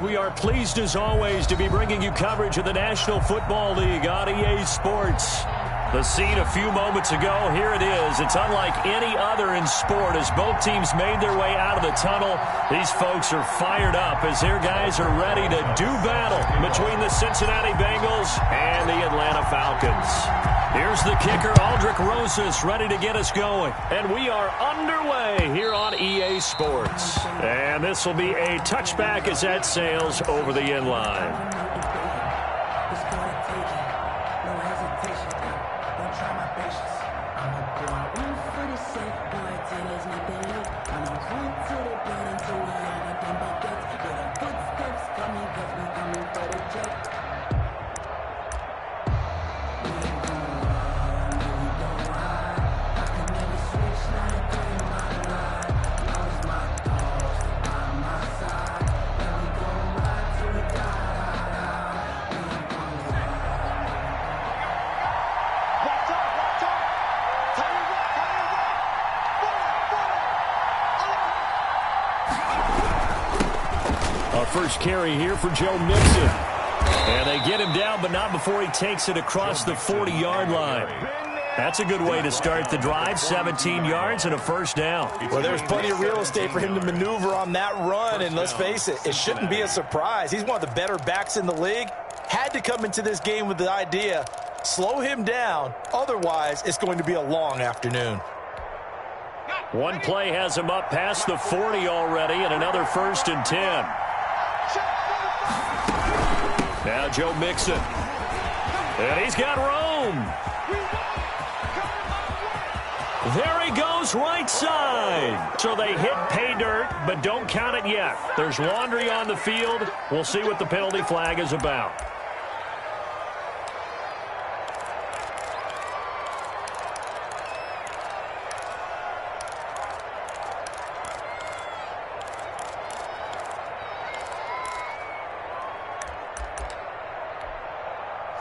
We are pleased as always to be bringing you coverage of the National Football League on EA Sports. The scene a few moments ago, here it is. It's unlike any other in sport as both teams made their way out of the tunnel. These folks are fired up as their guys are ready to do battle between the Cincinnati Bengals and the Atlanta Falcons. Here's the kicker, Aldrich Rosas, ready to get us going. And we are underway here on EA Sports. And this will be a touchback as that sails over the end line. First carry here for Joe Mixon. And they get him down, but not before he takes it across the 40-yard line. That's a good way to start the drive, 17 yards and a first down. Well, there's plenty of real estate for him to maneuver on that run, and let's face it, it shouldn't be a surprise. He's one of the better backs in the league. Had to come into this game with the idea, slow him down, otherwise it's going to be a long afternoon. One play has him up past the 40 already, and another 1st and 10. Now Joe Mixon. And he's got room. There he goes, right side. So they hit pay dirt, but don't count it yet. There's laundry on the field. We'll see what the penalty flag is about.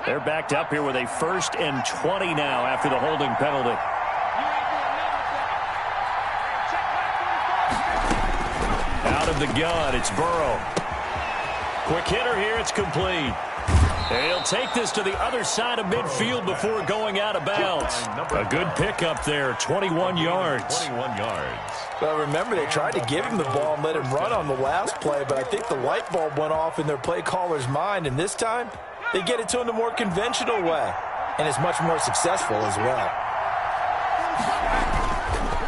They're backed up here with a 1st and 20 now after the holding penalty. Out of the gun, it's Burrow. Quick hitter here, it's complete. And he'll take this to the other side of midfield before going out of bounds. A good pickup there, 21 yards. 21 yards. Well, remember, they tried to give him the ball and let him run on the last play, but I think the light bulb went off in their play caller's mind, and this time, they get it to him the more conventional way, and it's much more successful as well.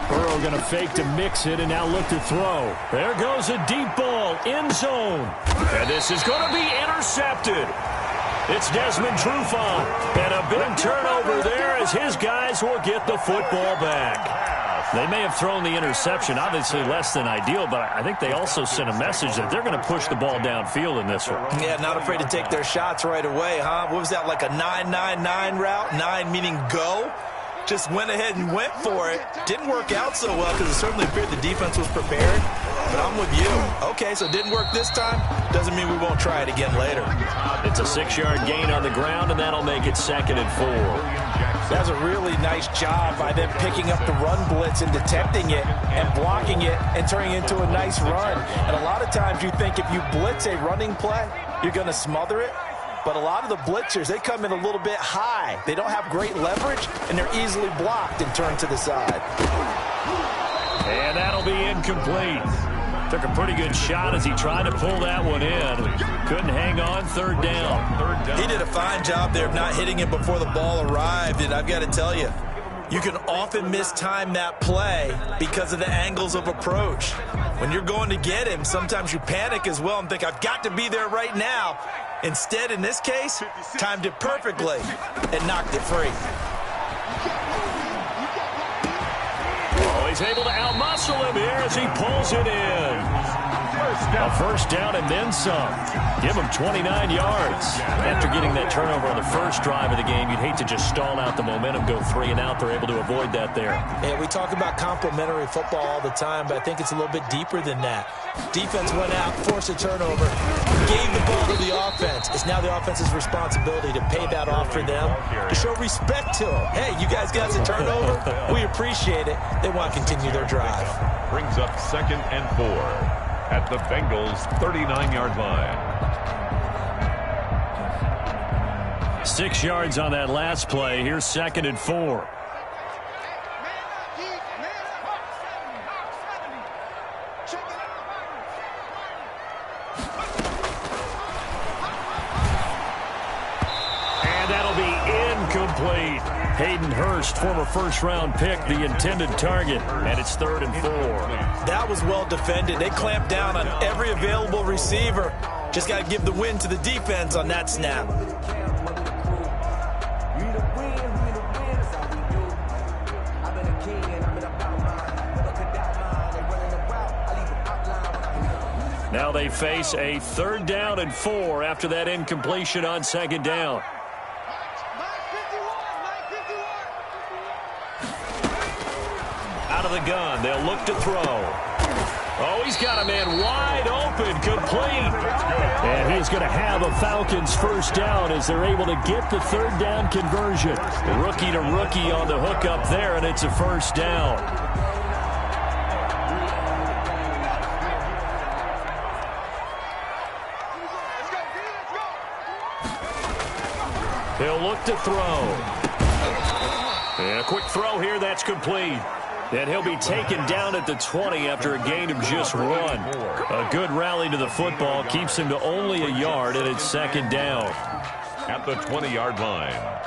Burrow going to fake to mix it and now look to throw. There goes a deep ball, end zone. And this is going to be intercepted. It's Desmond Trufant, and a big turnover there as his guys will get the football back. They may have thrown the interception, obviously less than ideal, but I think they also sent a message that they're going to push the ball downfield in this one. Yeah, not afraid to take their shots right away, huh? What was that, like a 9-9-9 route? 9 meaning go? Just went ahead and went for it. Didn't work out so well because it certainly appeared the defense was prepared. But I'm with you. Okay, so it didn't work this time. Doesn't mean we won't try it again later. It's a 6-yard gain on the ground, and that'll make it 2nd and 4. That's a really nice job by them picking up the run blitz and detecting it and blocking it and turning it into a nice run. And a lot of times you think if you blitz a running play, you're going to smother it. But a lot of the blitzers, they come in a little bit high. They don't have great leverage, and they're easily blocked and turned to the side. And that'll be incomplete. Took a pretty good shot as he tried to pull that one in. Couldn't hang on, 3rd down. He did a fine job there of not hitting it before the ball arrived, and I've got to tell you, you can often mistime that play because of the angles of approach. When you're going to get him, sometimes you panic as well and think, I've got to be there right now. Instead, in this case, timed it perfectly and knocked it free. Oh, he's able to outmuscle him here as he pulls it in. A 1st down and then some. Give him 29 yards. After getting that turnover on the first drive of the game, you'd hate to just stall out the momentum, go 3 and out. They're able to avoid that there. Yeah, we talk about complementary football all the time, but I think it's a little bit deeper than that. Defense went out, forced a turnover, gave the ball to the offense. It's now the offense's responsibility to pay that off for them, to show respect to them. Hey, you guys got a turnover? We appreciate it. They want to continue their drive. Brings up 2nd and 4. at the Bengals' 39-yard line. 6 yards on that last play. Here's 2nd and 4. And that'll be incomplete. Hayden Hurst, former first-round pick, the intended target, and it's 3rd and 4. That was well defended. They clamped down on every available receiver. Just got to give the win to the defense on that snap. Now they face a 3rd down and 4 after that incompletion on 2nd down. Out of the gun, they'll look to throw. Oh, he's got a man wide open, complete. And he's going to have a Falcons 1st down as they're able to get the 3rd down conversion. Rookie to rookie on the hook up there, and it's a 1st down. He'll look to throw. And a quick throw here, that's complete. And he'll be taken down at the 20 after a gain of just 1. A good rally to the football keeps him to only a yard, and it's 2nd down. At the 20-yard line.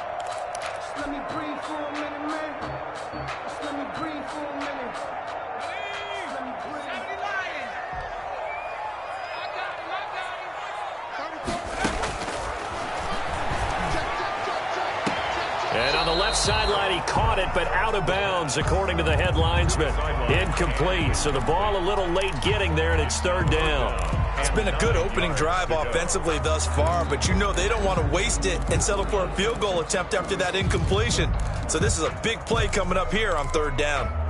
And on the left sideline, he caught it, but out of bounds, according to the head linesman. Incomplete, so the ball a little late getting there, and it's 3rd down. It's been a good opening drive offensively thus far, but you know they don't want to waste it and settle for a field goal attempt after that incompletion. So this is a big play coming up here on 3rd down.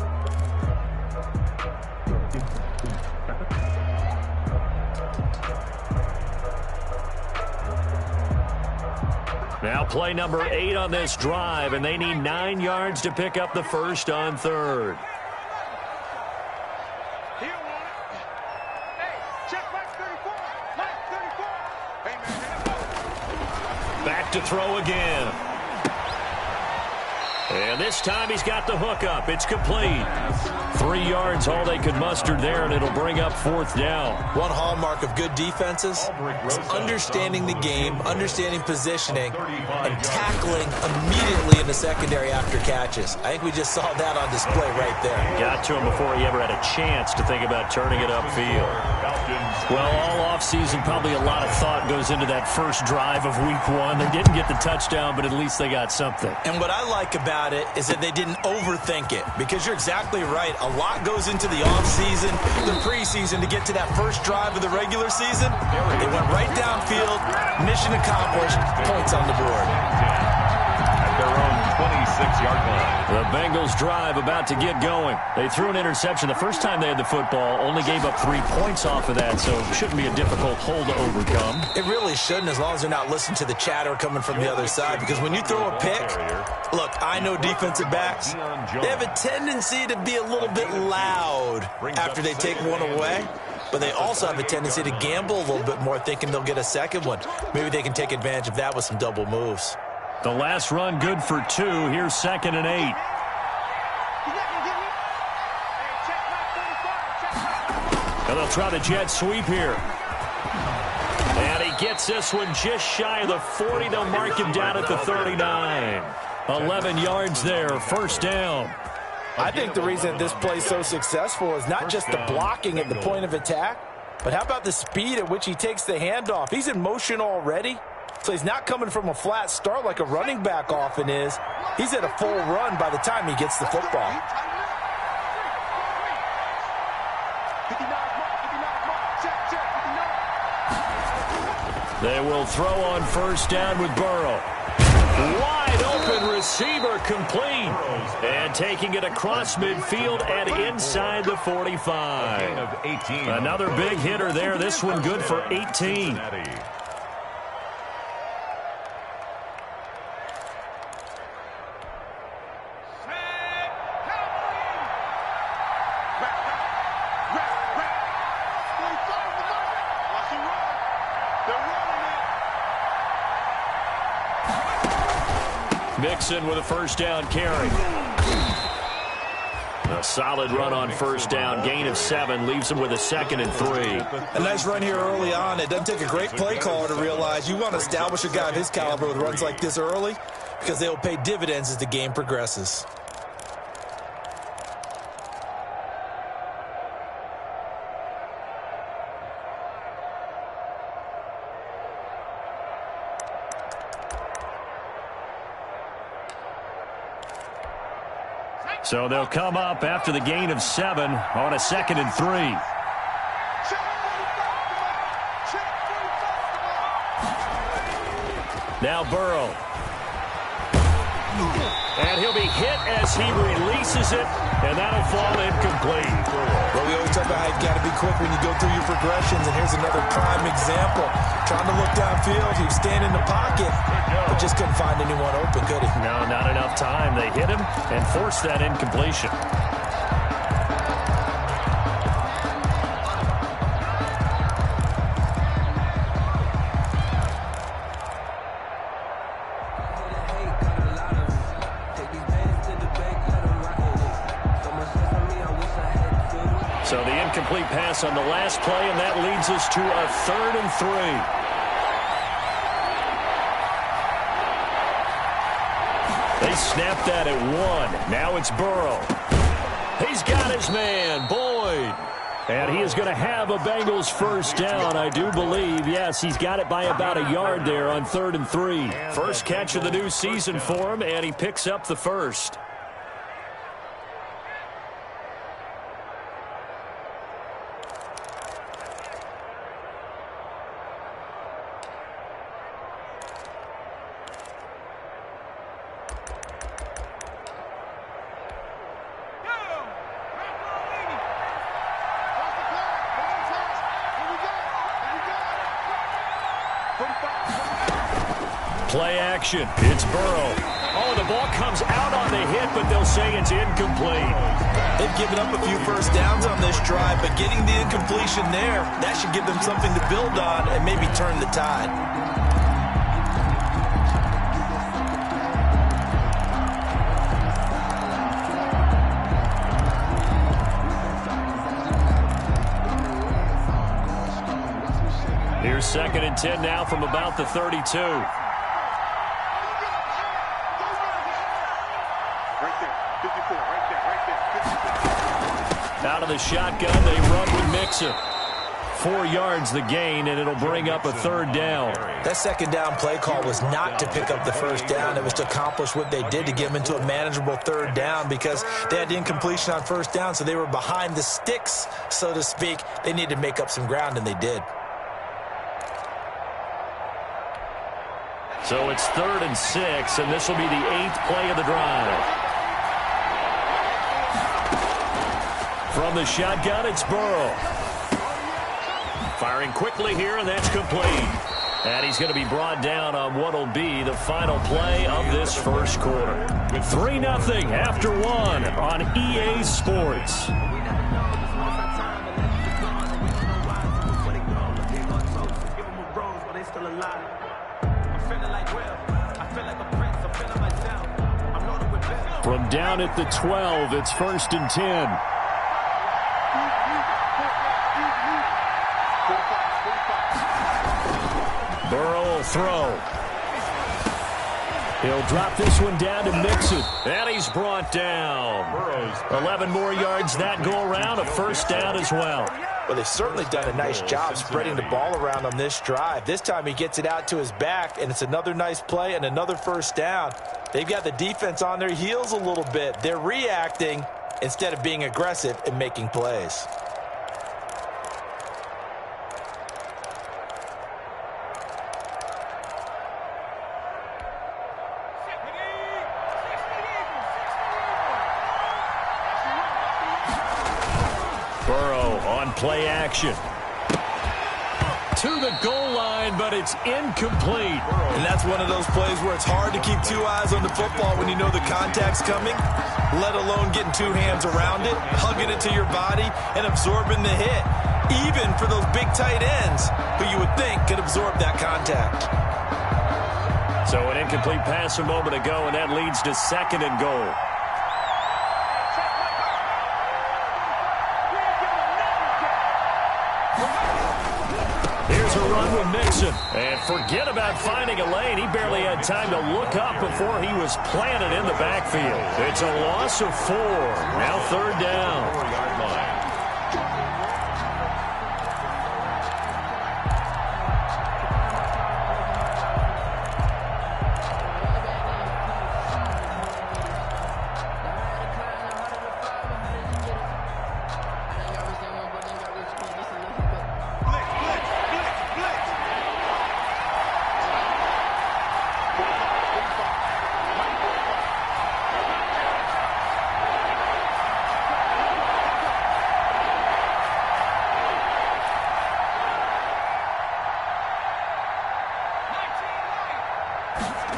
Now play number 8 on this drive, and they need 9 yards to pick up the 1st on 3rd. Back to throw again. And this time he's got the hook up. It's complete. 3 yards, all they could muster there, and it'll bring up 4th down. One hallmark of good defenses is understanding the game, understanding positioning, and tackling immediately in the secondary after catches. I think we just saw that on display right there. Got to him before he ever had a chance to think about turning it upfield. Well, all offseason, probably a lot of thought goes into that first drive of Week 1. They didn't get the touchdown, but at least they got something. And what I like about it is that they didn't overthink it, because you're exactly right. A lot goes into the offseason, the preseason to get to that first drive of the regular season. They went right downfield, mission accomplished, points on the board. At their own 26-yard line. The Bengals drive about to get going. They threw an interception the first time they had the football, only gave up 3 points off of that, so it shouldn't be a difficult hole to overcome. It really shouldn't, as long as they're not listening to the chatter coming from the other side, because when you throw a pick, look, I know defensive backs, they have a tendency to be a little bit loud after they take one away, but they also have a tendency to gamble a little bit more, thinking they'll get a second one. Maybe they can take advantage of that with some double moves. The last run good for 2. Here's 2nd and 8. And they'll try the jet sweep here. And he gets this one just shy of the 40. They'll mark him down at the 39. 11 yards there, 1st down. I think the reason this play is so successful is not just the blocking at the point of attack, but how about the speed at which he takes the handoff? He's in motion already, so he's not coming from a flat start like a running back often is. He's at a full run by the time he gets the football. They will throw on 1st down with Burrow. Wide open receiver, complete. And taking it across midfield and inside the 45. Another big hitter there. This one good for 18. Mixon with a first down carry. A solid run on first down. Gain of 7 leaves him with a 2nd and 3. A nice run here early on. It doesn't take a great play caller to realize you want to establish a guy of his caliber with runs like this early because they will pay dividends as the game progresses. So they'll come up after the gain of 7 on a 2nd and 3. Now Burrow. And he'll be hit as he releases it, and that'll fall incomplete. Well, we always talk about how you've got to be quick when you go through your progressions, and here's another prime example. Trying to look downfield, he was standing in the pocket, but just couldn't find anyone open, could he? No, not enough time. They hit him and forced that incompletion. So the incomplete pass on the last play, and that leads us to a 3rd and 3. They snapped that at 1. Now it's Burrow. He's got his man, Boyd. And he is going to have a Bengals first down, I do believe. Yes, he's got it by about a yard there on 3rd and 3. First catch of the new season for him, and he picks up the first. Play action. It's Burrow. Oh, the ball comes out on the hit, but they'll say it's incomplete. They've given up a few first downs on this drive, but getting the incompletion there, that should give them something to build on and maybe turn the tide. Here's 2nd and 10 now from about the 32. Out of the shotgun, they run with Mixon. 4 yards the gain, and it'll bring up a 3rd down. That 2nd down play call was not to pick up the first down. It was to accomplish what they did to get them into a manageable 3rd down because they had incompletion on first down, so they were behind the sticks, so to speak. They needed to make up some ground, and they did. So it's 3rd and 6, and this will be the 8th play of the drive. From the shotgun, it's Burrow. Firing quickly here, and that's complete. And he's going to be brought down on what will be the final play of this first quarter. 3-0 after 1 on EA Sports. From down at the 12, it's 1st and 10. Burrow will throw. He'll drop this one down to Mixon. And he's brought down. 11 more yards that go around, a first down as well. Well, they've certainly done a nice job spreading the ball around on this drive. This time he gets it out to his back, and it's another nice play and another first down. They've got the defense on their heels a little bit. They're reacting instead of being aggressive and making plays. Burrow on play action. To the goal line, but it's incomplete. And that's one of those plays where it's hard to keep 2 eyes on the football when you know the contact's coming, let alone getting 2 hands around it, hugging it to your body, and absorbing the hit, even for those big tight ends who you would think could absorb that contact. So an incomplete pass a moment ago, and that leads to 2nd and goal. Here's a run with Mixon. And forget about finding a lane. He barely had time to look up before he was planted in the backfield. It's a loss of 4. Now 3rd down. 4-yard line.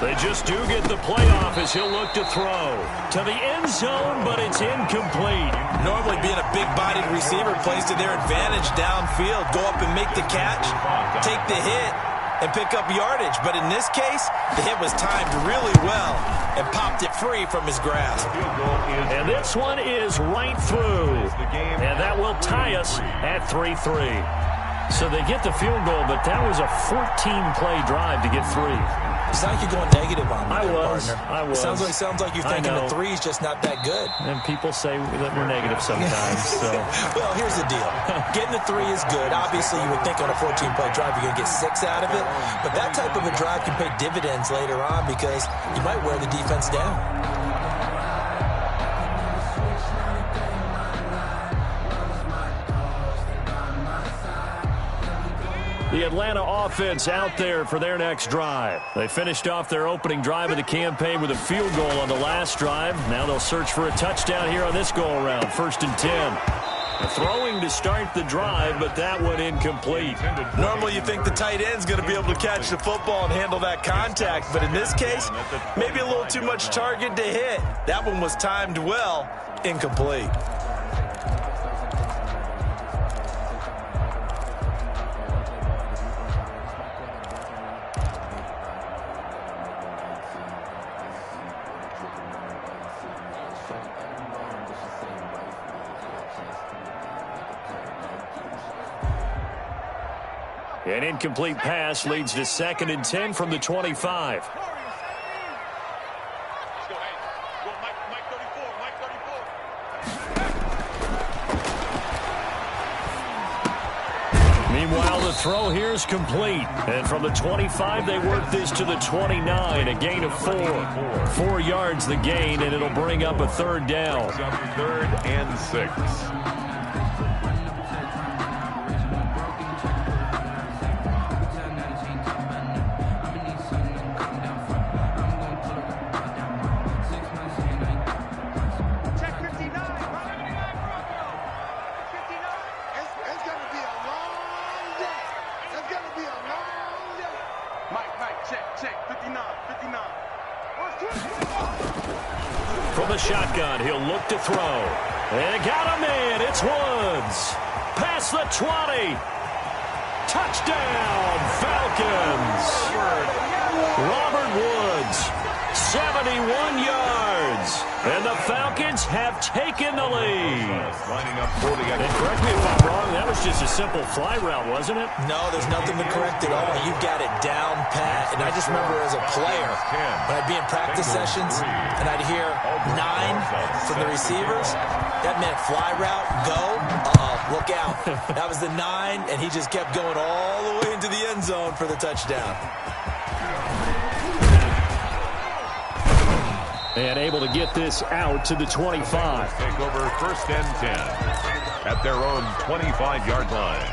They just do get the playoff as he'll look to throw to the end zone, but it's incomplete. Normally being a big-bodied receiver plays to their advantage downfield. Go up and make the catch, take the hit, and pick up yardage. But in this case, the hit was timed really well and popped it free from his grasp. And this one is right through. And that will tie us at 3-3. So they get the field goal, but that was a 14-play drive to get 3. It's like you're going negative on me, partner. I was. It sounds like you're thinking the 3 is just not that good. And people say that we're negative sometimes. So. Well, here's the deal. Getting the 3 is good. Obviously, you would think on a 14-play drive you're going to get 6 out of it. But that type of a drive can pay dividends later on because you might wear the defense down. The Atlanta offense out there for their next drive. They finished off their opening drive of the campaign with a field goal on the last drive. Now they'll search for a touchdown here on this go-around. 1st and 10. Throwing to start the drive, but that one incomplete. Normally you think the tight end's going to be able to catch the football and handle that contact, but in this case, maybe a little too much target to hit. That one was timed well, incomplete. An incomplete pass leads to 2nd and 10 from the 25. Meanwhile, the throw here is complete. And from the 25, they work this to the 29, a gain of 4. 4 yards the gain, and it'll bring up a 3rd down. 3rd and 6. From the shotgun, he'll look to throw. And got him in. It's Woods. Past the 20. Touchdown, Falcons. Robert Woods, 71 yards. And the Falcons have taken the lead. Lining up for the and correct me if I'm wrong, that was just a simple fly route, wasn't it? No, there's nothing to correct at all. You got it down pat. And I just remember as a player, when I'd be in practice sessions and I'd hear 9 from the receivers, that meant fly route, go, look out. That was the 9, and he just kept going all the way into the end zone for the touchdown. And able to get this out to the 25. Take over 1st and 10 at their own 25-yard line.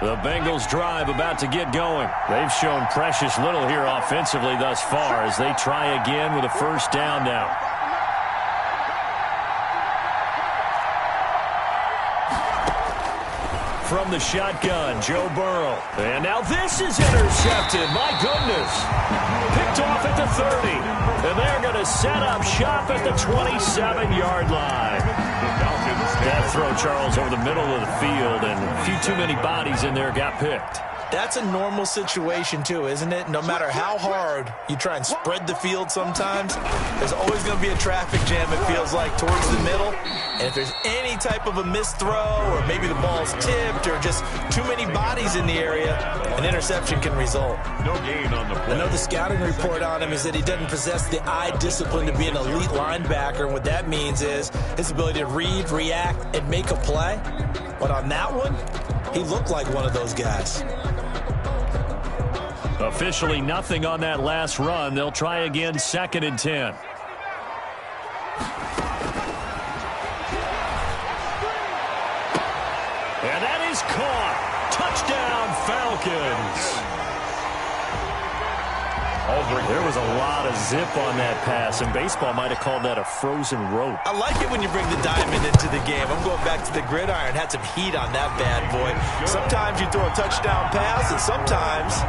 The Bengals drive about to get going. They've shown precious little here offensively thus far as they try again with a 1st down now. from the shotgun, Joe Burrow. And now this is intercepted. My goodness. Picked off at the 30. And they're going to set up shop at the 27-yard line. That throw, Charles, over the middle of the field, and a few too many bodies in there got picked. That's a normal situation, too, isn't it? No matter how hard you try and spread the field sometimes, there's always going to be a traffic jam, it feels like, towards the middle. And if there's any type of a missed throw, or maybe the ball's tipped, or just too many bodies in the area, an interception can result. No gain on the play. I know the scouting report on him is that he doesn't possess the eye discipline to be an elite linebacker, and what that means is his ability to read, react, and make a play. But on that one, he looked like one of those guys. Officially nothing on that last run. They'll try again, 2nd and 10. And that is caught. Touchdown, Falcons. There was a lot of zip on that pass, and baseball might have called that a frozen rope. I like it when you bring the diamond into the game. I'm going back to the gridiron. Had some heat on that bad boy. Sometimes you throw a touchdown pass, and sometimes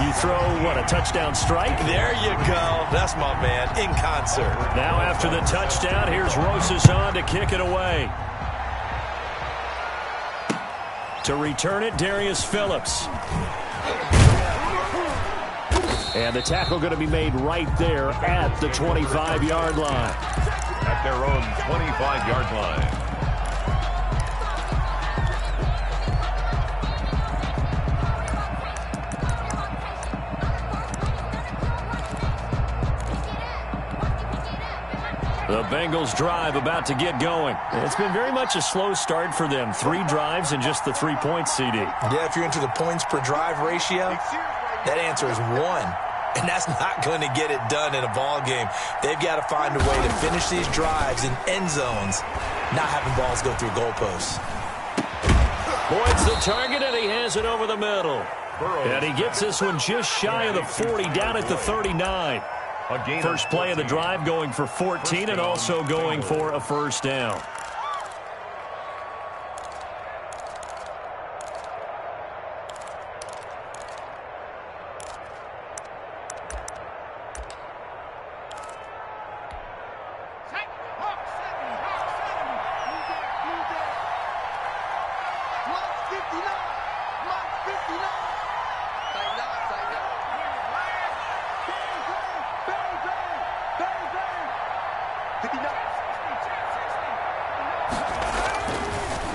you throw, what, a touchdown strike? There you go. That's my man, in concert. Now after the touchdown, here's Rosas on to kick it away. To return it, Darius Phillips. And the tackle going to be made right there at the 25-yard line. At their own 25-yard line. The Bengals drive about to get going. It's been very much a slow start for them. 3 drives and just the 3 points, CD. Yeah, if you're into the points per drive ratio, that answer is 1. And that's not going to get it done in a ball game. They've got to find a way to finish these drives in end zones, not having balls go through goalposts. Boyd's the target, and he has it over the middle. And he gets this one just shy of the 40, down at the 39. First play of the drive going for 14 and also going for a first down.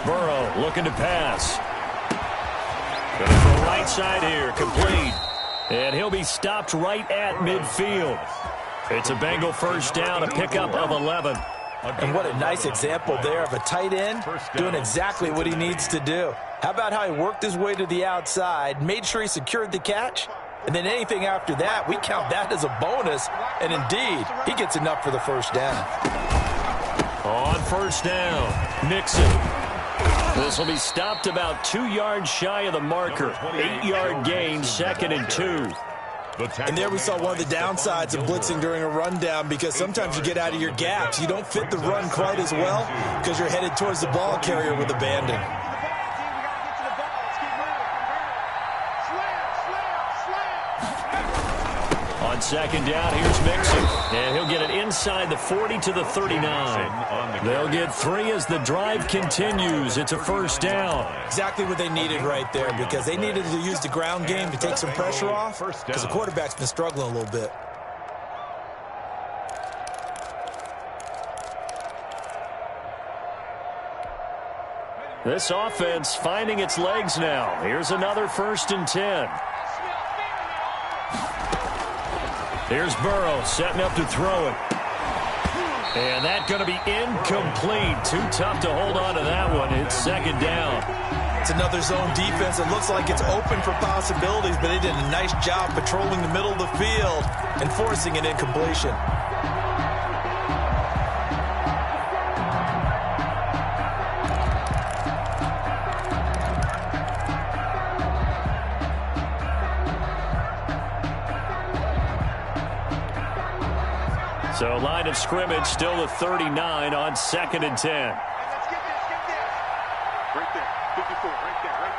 Burrow looking to pass. Going for right side here, complete. And he'll be stopped right at midfield. It's a Bengal first down, a pickup of 11. And what a nice example there of a tight end doing exactly what he needs to do. How about how he worked his way to the outside, made sure he secured the catch, and then anything after that, we count that as a bonus. And indeed, he gets enough for the first down. On first down, Mixon. This will be stopped about 2 yards shy of the marker. 8-yard gain, 2nd and 2. And there we saw one of the downsides of blitzing during a rundown, because sometimes you get out of your gaps. You don't fit the run quite as well because you're headed towards the ball carrier with abandon. On second down, here's Mixon. And he'll get it inside the 40 to the 39. They'll get 3 as the drive continues. It's a first down. Exactly what they needed right there, because they needed to use the ground game to take some pressure off, because the quarterback's been struggling a little bit. This offense finding its legs now. Here's another 1st and 10. Here's Burrow setting up to throw it. And that's going to be incomplete. Too tough to hold on to that one. It's 2nd down. It's another zone defense. It looks like it's open for possibilities, but they did a nice job patrolling the middle of the field and forcing an incompletion. So line of scrimmage still the 39 on 2nd and 10. Right there. 54, right there, right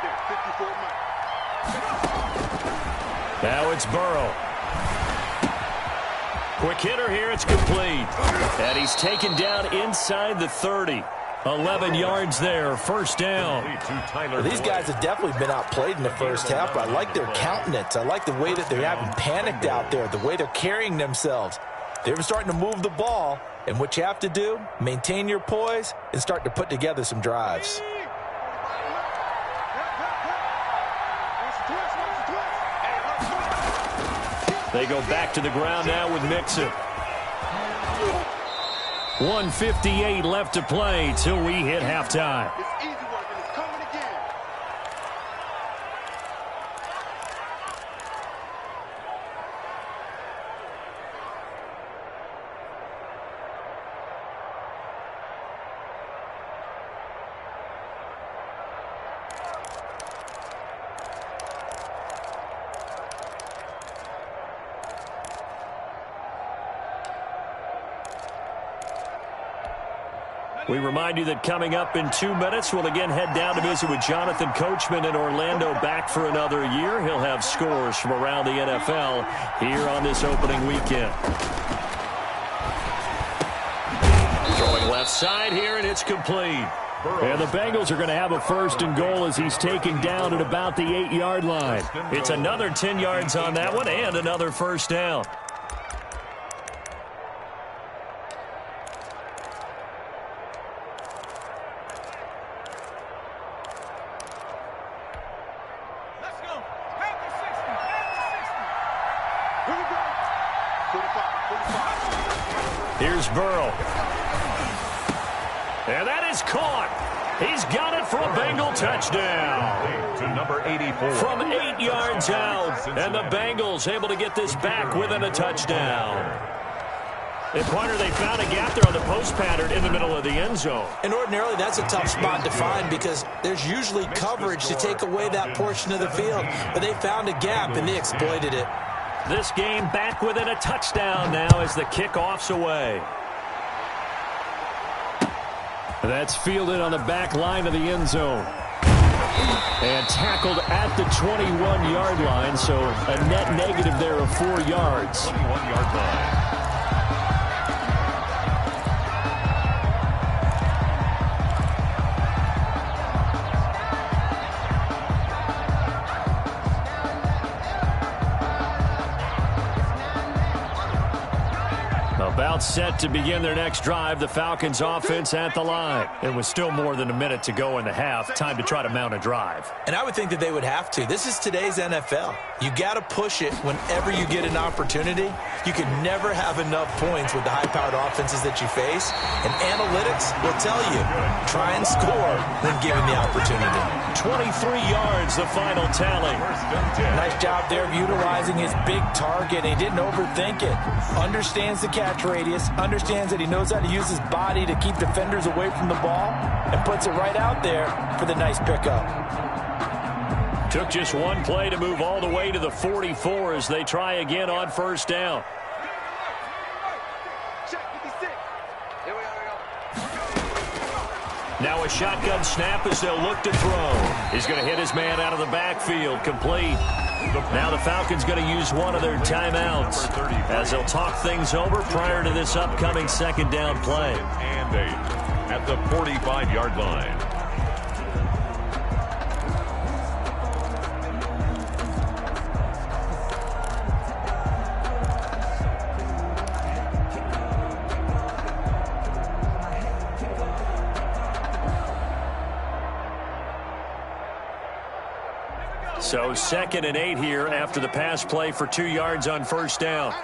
Now it's Burrow. Quick hitter here, it's complete. And he's taken down inside the 30. 11 yards there, first down. Well, these guys have definitely been outplayed in the first half, but I like their countenance. I like the way that they're having panicked out there, the way they're carrying themselves. They're starting to move the ball, and what you have to do, maintain your poise and start to put together some drives. They go back to the ground now with Mixon. 1:58 left to play till we hit halftime. We remind you that coming up in 2 minutes, we'll again head down to visit with Jonathan Coachman in Orlando, back for another year. He'll have scores from around the NFL here on this opening weekend. Throwing left side here, and it's complete. And the Bengals are going to have a first and goal as he's taken down at about the 8-yard line. It's another 10 yards on that one and another first down. Here's Burrow. And that is caught. He's got it for a Bengal touchdown. To number 84. From 8 yards out. And the Bengals able to get this back within a touchdown. And Pointer, they found a gap there on the post pattern in the middle of the end zone. And ordinarily, that's a tough spot to find because there's usually coverage to take away that portion of the field. But they found a gap, and they exploited it. This game back within a touchdown now as the kickoff's away. That's fielded on the back line of the end zone. And tackled at the 21-yard line, so a net negative there of 4 yards. 21-yard line. About set to begin their next drive, the Falcons offense at the line. It was still more than a minute to go in the half. Time to try to mount a drive. And I would think that they would have to. This is today's NFL. You got to push it whenever you get an opportunity. You can never have enough points with the high-powered offenses that you face. And analytics will tell you, try and score when given the opportunity. 23 yards, the final tally. Nice job there of utilizing his big target. He didn't overthink it. Understands the catch radius, understands that he knows how to use his body to keep defenders away from the ball, and puts it right out there for the nice pickup. Took just one play to move all the way to the 44 as they try again on first down. Now a shotgun snap as they'll look to throw. He's going to hit his man out of the backfield, complete. Now the Falcons going to use one of their timeouts as they'll talk things over prior to this upcoming second down play. And 8 at the 45-yard line. So 2nd and 8 here after the pass play for 2 yards on first down.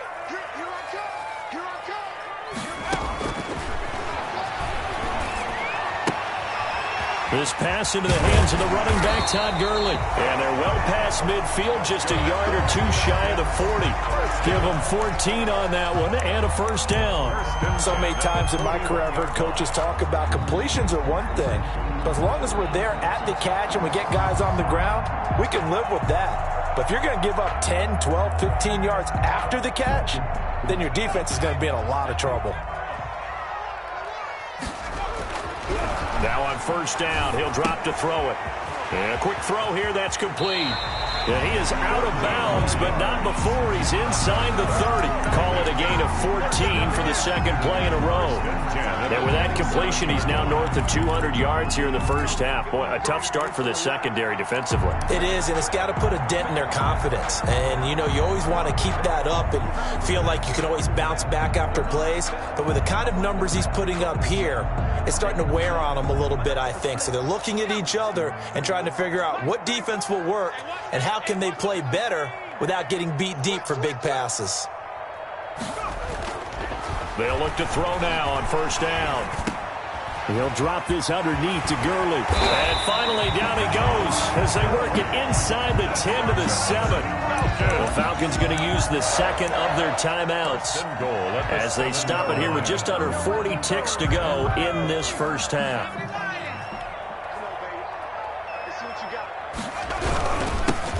This pass into the hands of the running back, Todd Gurley. And they're well past midfield, just a yard or two shy of the 40. Give them 14 on that one and a first down. So many times in my career I've heard coaches talk about completions are one thing. But as long as we're there at the catch and we get guys on the ground, we can live with that. But if you're going to give up 10, 12, 15 yards after the catch, then your defense is going to be in a lot of trouble. Now on first down, he'll drop to throw it. And a quick throw here, that's complete. Yeah, he is out of bounds, but not before he's inside the 30. Call it a gain of 14 for the second play in a row. And with that completion, he's now north of 200 yards here in the first half. Boy, a tough start for the secondary defensively. It is, and it's got to put a dent in their confidence. And, you know, you always want to keep that up and feel like you can always bounce back after plays. But with the kind of numbers he's putting up here, it's starting to wear on them a little bit, I think. So they're looking at each other and trying to figure out what defense will work and how can they play better without getting beat deep for big passes. They'll look to throw now on first down. He'll drop this underneath to Gurley. And finally down he goes as they work it inside the 10 to the 7. The Falcons going to use the second of their timeouts as they stop it here with just under 40 ticks to go in this first half.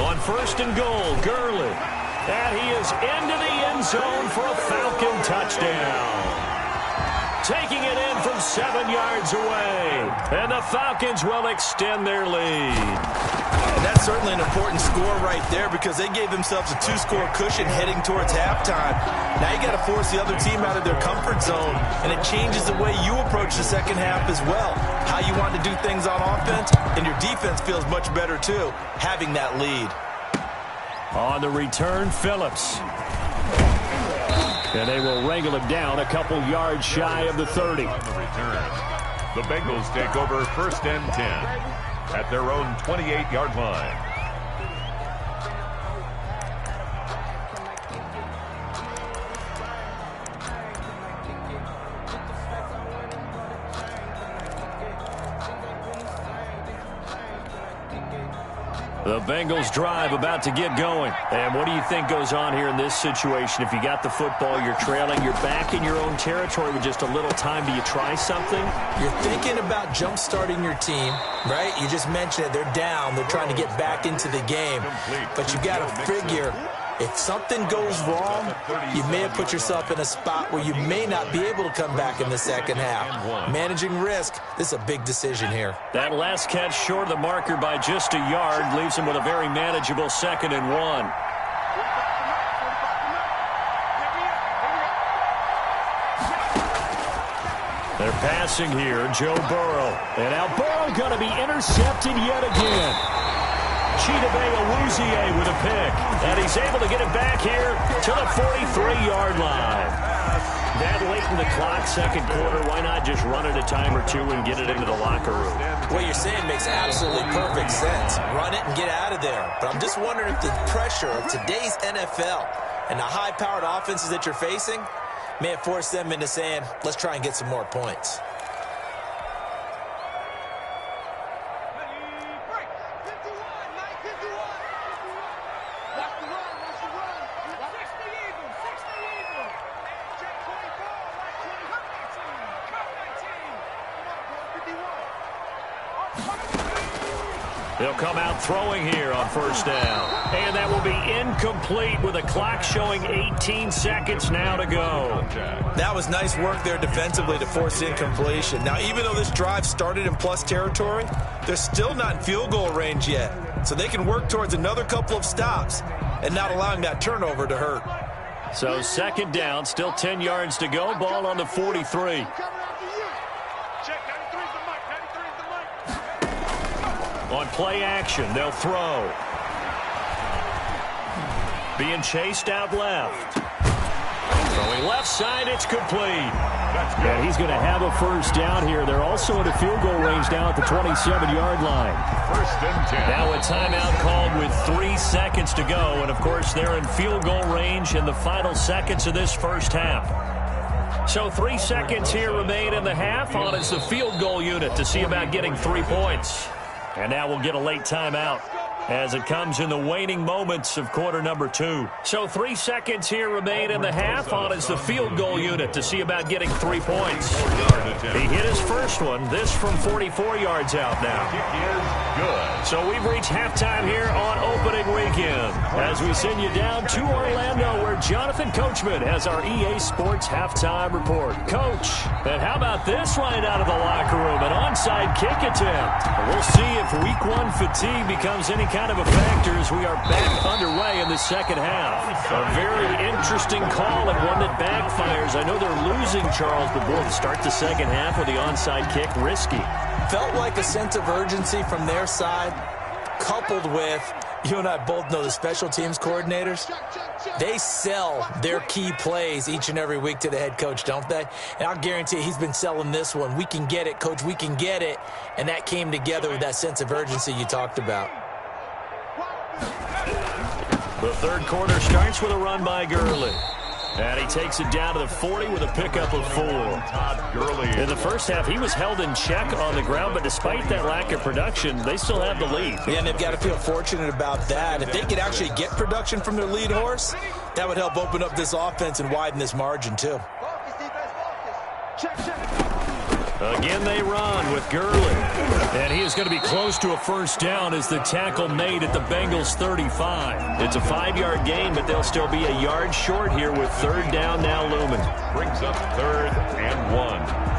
On first and goal, Gurley. And he is into the end zone for a Falcon touchdown. Taking it in from 7 yards away. And the Falcons will extend their lead. And that's certainly an important score right there because they gave themselves a 2-score cushion heading towards halftime. Now you got to force the other team out of their comfort zone, and it changes the way you approach the second half as well. How you want to do things on offense, and your defense feels much better too, having that lead. On the return, Phillips. And they will wrangle him down a couple yards shy of the 30. On the return, the Bengals take over first and 10 at their own 28-yard line. The Bengals drive about to get going. And what do you think goes on here in this situation? If you got the football, you're trailing, you're back in your own territory with just a little time. Do you try something? You're thinking about jump-starting your team, right? You just mentioned it. They're down. They're trying to get back into the game. But you got to figure, if something goes wrong, you may have put yourself in a spot where you may not be able to come back in the second half. Managing risk, this is a big decision here. That last catch short of the marker by just a yard leaves him with a very manageable 2nd and 1. They're passing here, Joe Burrow. And now Burrow going to be intercepted yet again. Chidobe Awuzie with a pick. And he's able to get it back here to the 43-yard line. That late in the clock, second quarter, why not just run it a time or two and get it into the locker room? What you're saying makes absolutely perfect sense. Run it and get out of there. But I'm just wondering if the pressure of today's NFL and the high-powered offenses that you're facing may have forced them into saying, let's try and get some more points. They'll come out throwing here on first down. And that will be incomplete with a clock showing 18 seconds now to go. That was nice work there defensively to force incompletion. Now, even though this drive started in plus territory, they're still not in field goal range yet. So they can work towards another couple of stops and not allowing that turnover to hurt. So second down, still 10 yards to go. Ball on the 43. On play action, they'll throw. Being chased out left. Throwing left side, it's complete. And he's going to have a first down here. They're also in a field goal range now at the 27-yard line. First and 10. Now a timeout called with 3 seconds to go. And, of course, they're in field goal range in the final seconds of this first half. So 3 seconds here remain in the half. On is the field goal unit to see about getting 3 points. And now we'll get a late timeout as it comes in the waning moments of quarter number 2. So 3 seconds here remain in the half. On is the field goal unit to see about getting 3 points. He hit his first one. This from 44 yards out now. good. So we've reached halftime here on opening weekend as we send you down to Orlando where Jonathan Coachman has our EA Sports halftime report. Coach, and how about this right out of the locker room? An onside kick attempt. We'll see if week one fatigue becomes any kind of a factor as we are back underway in the second half. A very interesting call and one that backfires. I know they're losing, Charles, but boy, to start the second half with the onside kick, risky. Felt like a sense of urgency from their side, coupled with, you and I both know the special teams coordinators, they sell their key plays each and every week to the head coach, don't they? And I'll guarantee he's been selling this one. We can get it, coach, we can get it. And that came together with that sense of urgency you talked about. The third quarter starts with a run by Gurley. And he takes it down to the 40 with a pickup of 4. In the first half, he was held in check on the ground, but despite that lack of production, they still have the lead. Yeah, and they've got to feel fortunate about that. If they could actually get production from their lead horse, that would help open up this offense and widen this margin, too. Again, they run with Gurley. And he is going to be close to a first down as the tackle made at the Bengals 35. It's a 5-yard gain, but they'll still be a yard short here with third down now looming. Brings up 3rd and 1.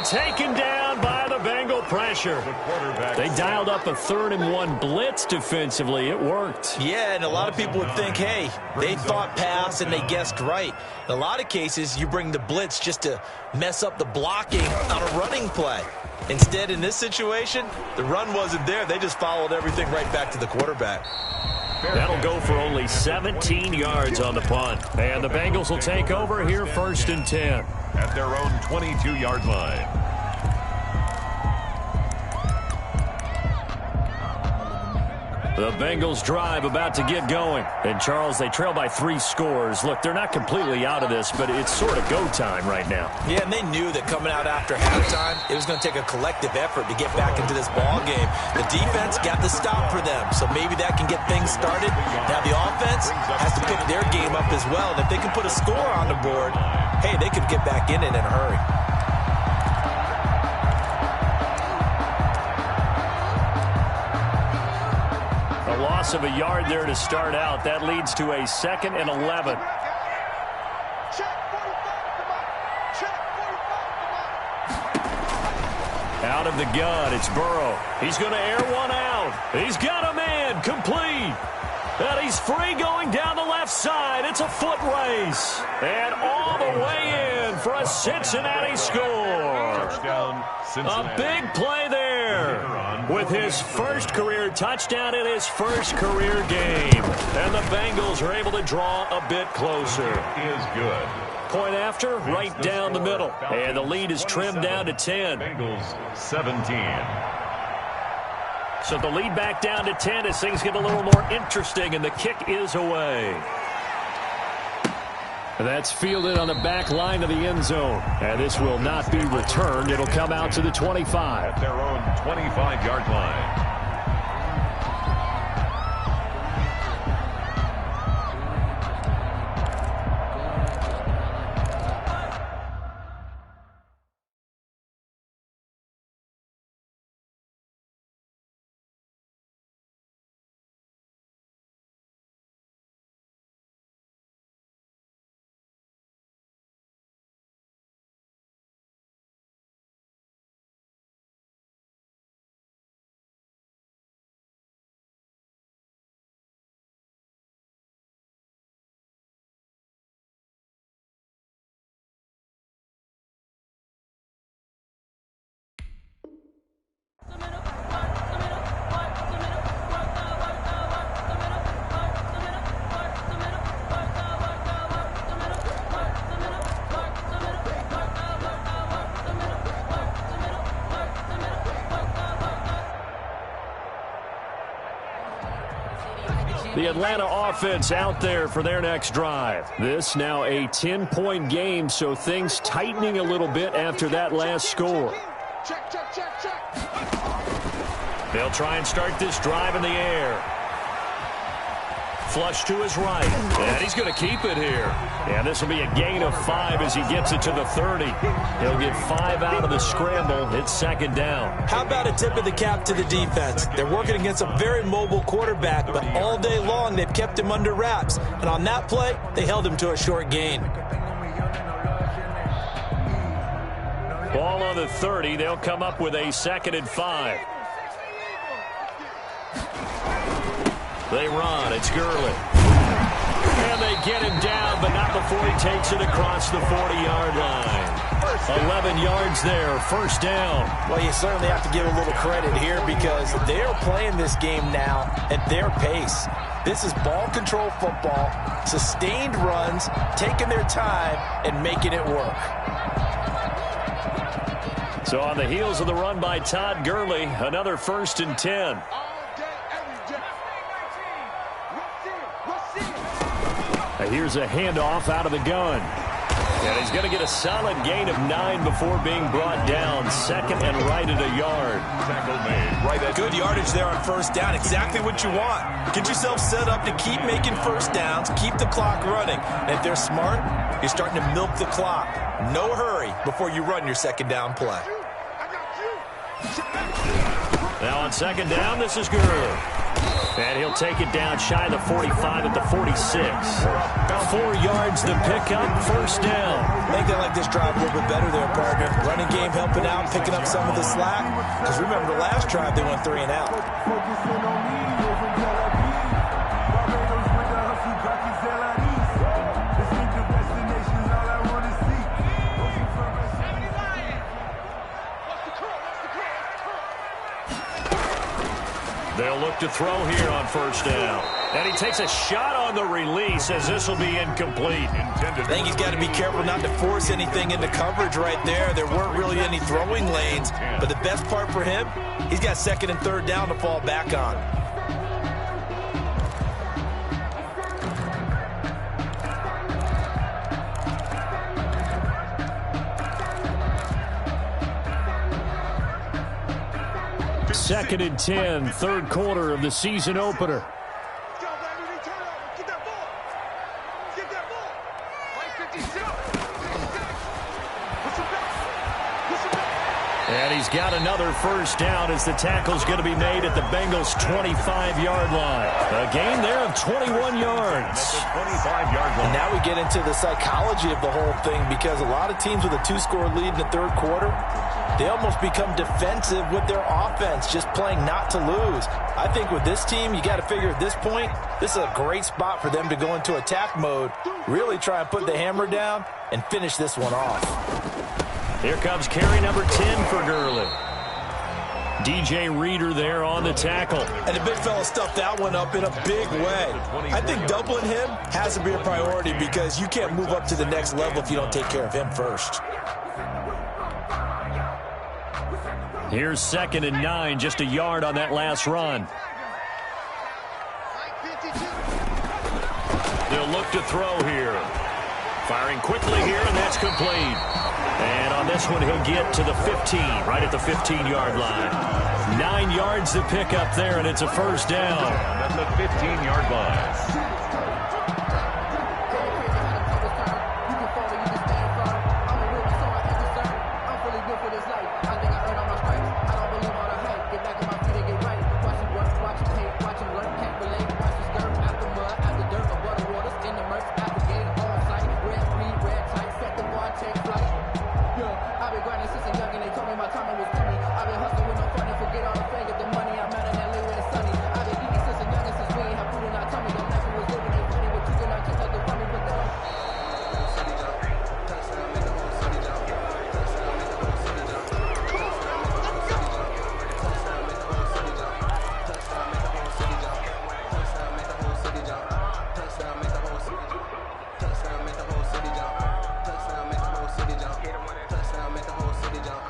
Taken down by the Bengal pressure. They dialed up a 3rd and 1 blitz defensively. It worked. Yeah, and a lot of people would think, hey, they thought pass and they guessed right. In a lot of cases, you bring the blitz just to mess up the blocking on a running play. Instead, in this situation, the run wasn't there. They just followed everything right back to the quarterback. That'll go for only 17 yards on the punt. And the Bengals will take over here 1st and 10. At their own 22-yard line. The Bengals drive about to get going. And, Charles, they trail by 3 scores. Look, they're not completely out of this, but it's sort of go time right now. Yeah, and they knew that coming out after halftime, it was going to take a collective effort to get back into this ball game. The defense got the stop for them, so maybe that can get things started. Now the offense has to pick their game up as well, and if they can put a score on the board, hey, they could get back in it in a hurry. A loss of a yard there to start out. That leads to a 2nd and 11. Out of the gun, it's Burrow. He's going to air one out. He's got a man, complete. And he's free going down the left side. It's a foot race. And all the way in for a Cincinnati score. Touchdown, Cincinnati. A big play there with his first career touchdown in his first career game. And the Bengals are able to draw a bit closer. Is good. Point after, right down the middle. And the lead is trimmed down to 10. Bengals 17. So the lead back down to 10 as things get a little more interesting, and the kick is away. That's fielded on the back line of the end zone. And this will not be returned. It'll come out to the 25. At their own 25-yard line. The Atlanta offense out there for their next drive. This now a 10-point game, so things tightening a little bit after that last score. They'll try and start this drive in the air. Flush to his right, and he's going to keep it here. And this will be a gain of 5 as he gets it to the 30. He'll get 5 out of the scramble. It's second down. How about a tip of the cap to the defense? They're working against a very mobile quarterback, but all day long they've kept him under wraps. And on that play, they held him to a short gain. Ball on the 30. They'll come up with a 2nd and 5. They run. It's Gurley. And they get him down, but not before he takes it across the 40-yard line. 11 yards there. First down. Well, you certainly have to give a little credit here because they're playing this game now at their pace. This is ball control football, sustained runs, taking their time, and making it work. So on the heels of the run by Todd Gurley, another 1st and 10. Here's a handoff out of the gun. And he's going to get a solid gain of 9 before being brought down. 2nd and right at a yard. Tackle made right at good yardage there on first down. Exactly what you want. Get yourself set up to keep making first downs, keep the clock running. And if they're smart, you're starting to milk the clock. No hurry before you run your second down play. Now on second down, this is Gurley. And he'll take it down shy of the 45 at the 46. 4 yards the pickup, first down. I think they like this drive a little bit better there, partner. Running game helping out, picking up some of the slack. Because remember, the last drive they went 3 and out. They'll look to throw here on first down. And he takes a shot on the release as this will be incomplete. I think he's got to be careful not to force anything into coverage right there. There weren't really any throwing lanes. But the best part for him, he's got 2nd and 3rd down to fall back on. Second and 10, 3rd quarter of the season opener. And he's got another first down as the tackle's going to be made at the Bengals' 25-yard line. A gain there of 21 yards. 25-yard line. And now we get into the psychology of the whole thing because a lot of teams with a 2-score lead in the 3rd quarter, they almost become defensive with their offense, just playing not to lose. I think with this team, you got to figure at this point, this is a great spot for them to go into attack mode, really try and put the hammer down and finish this one off. Here comes carry number 10 for Gurley. DJ Reader there on the tackle. And the big fella stuffed that one up in a big way. I think doubling him has to be a priority because you can't move up to the next level if you don't take care of him first. Here's 2nd and 9, just a yard on that last run. They'll look to throw here. Firing quickly here, and that's complete. And on this one, he'll get to the 15, right at the 15-yard line. 9 yards to pick up there, and it's a first down. At the 15-yard line.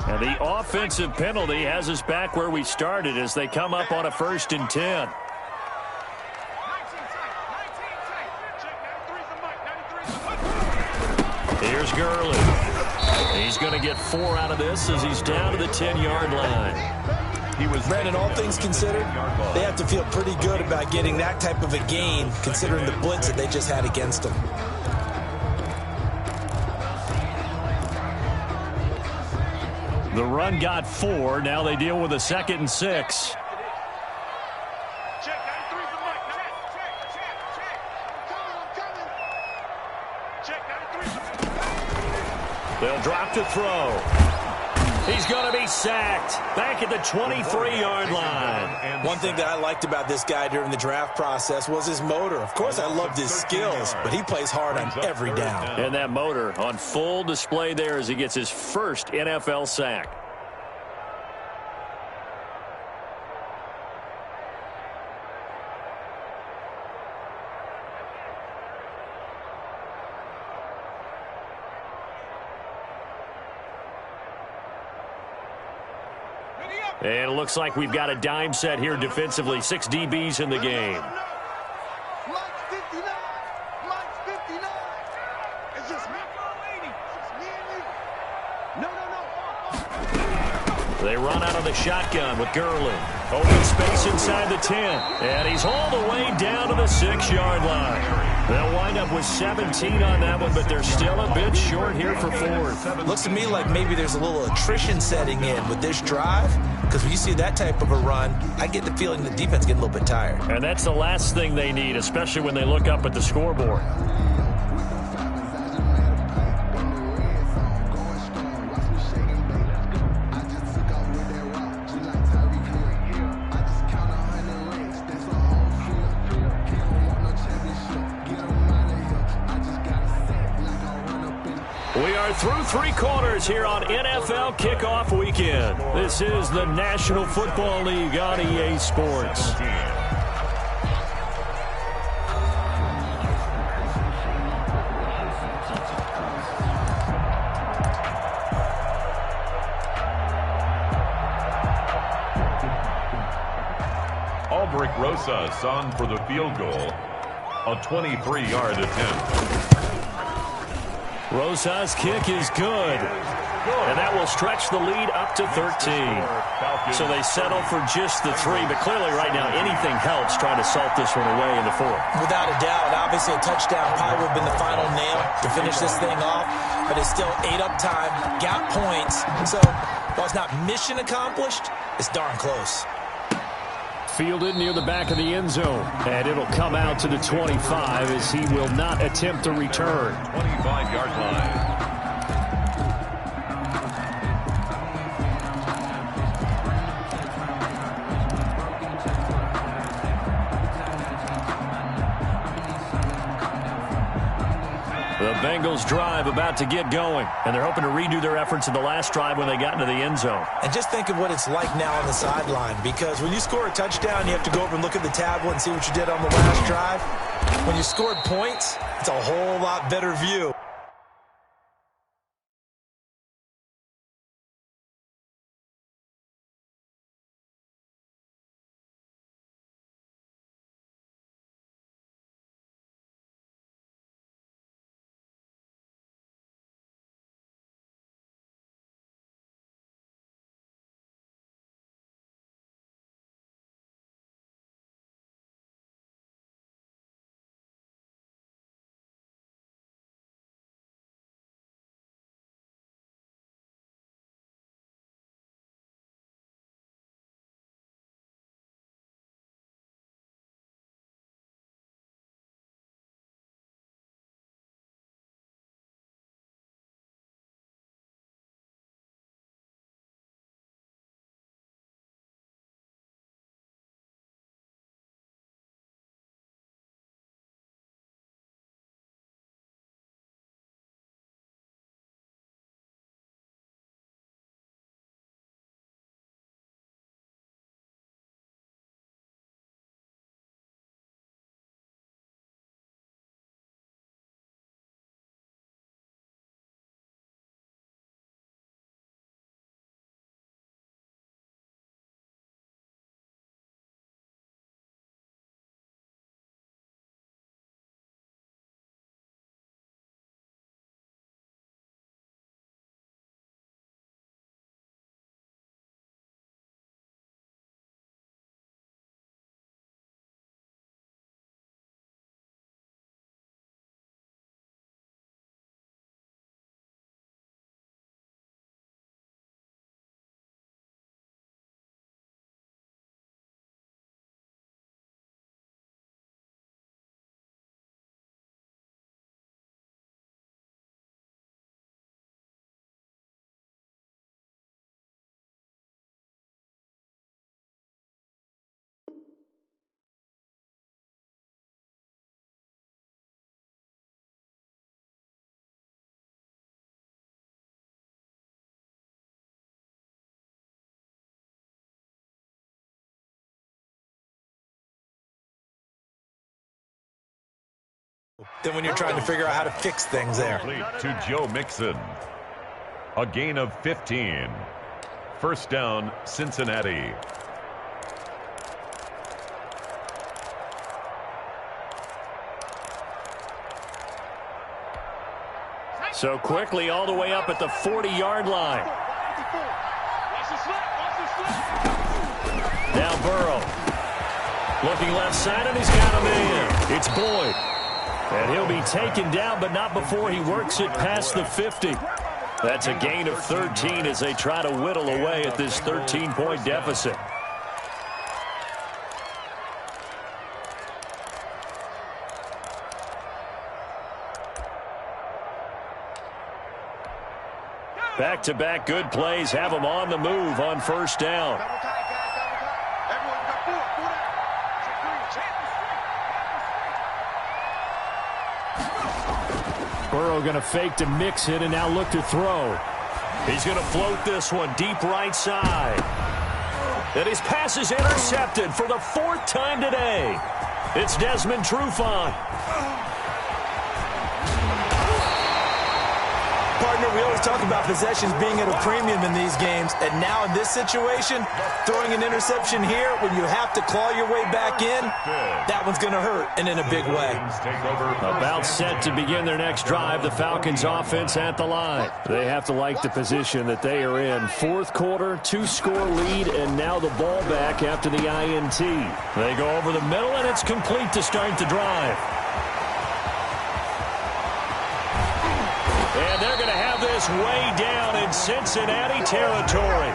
And the offensive penalty has us back where we started as they come up on a 1st and 10. Here's Gurley. He's going to get 4 out of this as he's down to the 10-yard line. Brandon, all things considered, they have to feel pretty good about getting that type of a gain considering the blitz that they just had against them. The run got 4. Now they deal with a 2nd and 6. They'll drop to throw. He's going to be sacked back at the 23-yard line. One thing that I liked about this guy during the draft process was his motor. Of course, I loved his skills, but he plays hard on every down. And that motor on full display there as he gets his first NFL sack. And it looks like we've got a dime set here defensively. 6 DBs in the game. They run out of the shotgun with Gurley. Open space inside the 10. And he's hauled away down to the 6-yard line. They'll wind up with 17 on that one, but they're still a bit short here for 4th. Looks to me like maybe there's a little attrition setting in with this drive, because when you see that type of a run, I get the feeling the defense getting a little bit tired. And that's the last thing they need, especially when they look up at the scoreboard. We are through 3 quarters here on NFL Kickoff Weekend. This is the National Football League on EA Sports. Albrecht Rosas on for the field goal. A 23-yard attempt. Rosas' kick is good. And that will stretch the lead up to 13. So they settle for just the 3. But clearly right now anything helps trying to salt this one away in the 4th. Without a doubt, obviously a touchdown probably would have been the final nail to finish this thing off. But it's still ate up time, got points. So while it's not mission accomplished, it's darn close. Fielded near the back of the end zone. And it'll come out to the 25 as he will not attempt to return. 25-yard line. The Bengals drive about to get going, and they're hoping to redo their efforts in the last drive when they got into the end zone. And just think of what it's like now on the sideline, because when you score a touchdown, you have to go over and look at the tablet and see what you did on the last drive. When you scored points, it's a whole lot better view. than when you're trying to figure out how to fix things there. To Joe Mixon. A gain of 15. First down, Cincinnati. So quickly all the way up at the 40-yard line. Now Burrow. Looking left side, and he's got a man. It's Boyd. And he'll be taken down, but not before he works it past the 50. That's a gain of 13 as they try to whittle away at this 13-point deficit. Back-to-back good plays have them on the move on first down. Burrow going to fake to mix it and now look to throw. He's going to float this one deep right side. And his pass is intercepted for the fourth time today. It's Desmond Trufant. Partner, we always talk about possessions being at a premium in these games, and now in this situation, throwing an interception here when you have to claw your way back in, that one's going to hurt, and in a big way. About set to begin their next drive, the Falcons offense at the line. They have to like the position that they are in. Fourth quarter, 2-score lead, and now the ball back after the INT. They go over the middle, and it's complete to start the drive. And they're going to have this way down in Cincinnati territory.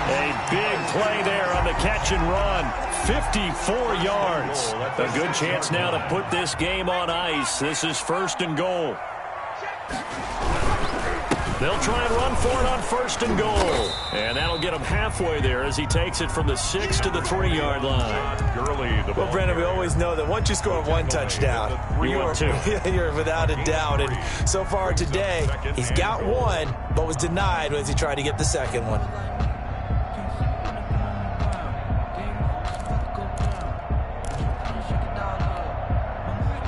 A big play there on the catch and run. 54 yards. A good chance now to put this game on ice. This is first and goal. They'll try and run for it on first and goal. And that'll get him halfway there as he takes it from the 6 to the 3-yard line. Well, Brandon, we always know that once you score one touchdown, you're without a doubt. And so far today, he's got one, but was denied as he tried to get the second one.